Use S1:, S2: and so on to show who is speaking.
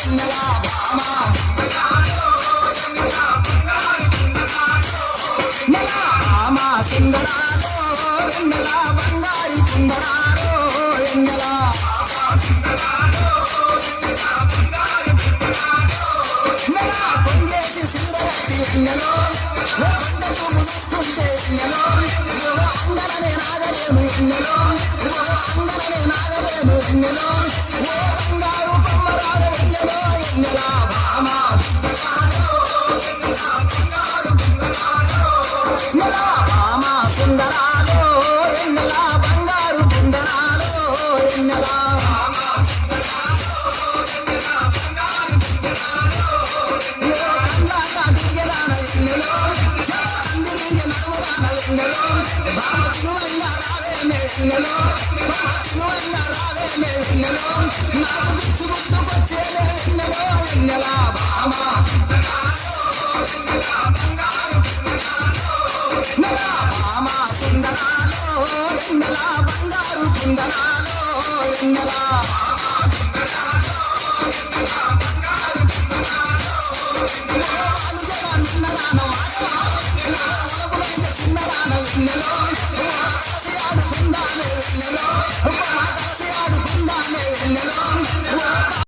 S1: ఎన్నెల భామ భామ సుందరాలో ఎన్నెల బంగారి కుందరాలో ఎన్నెల కొంగేసి సిల్లగట్టి ఎన్నెలో కొండకు ముస్తుంటే ఎన్నెలో అందరనే నాగలేము ఎన్నెలో అందరనే నాగలేము ఎన్నెలో ఓ బంగారు బొమ్మరాలు ఎన్నెలో ఎన్నెల భామ ఎన్నెల భామ సుందరాలో ఎన్నెల బంగారు కుందరాలో ఎన్నెల నాకు పిచ్చి గుర్తుకొచ్చేదే ఎన్నెలో ఎన్నెల భామ భామ సుందరాలో ఎన్నెల బంగారు కుందరాలో ఎన్నెల చిన్నదాన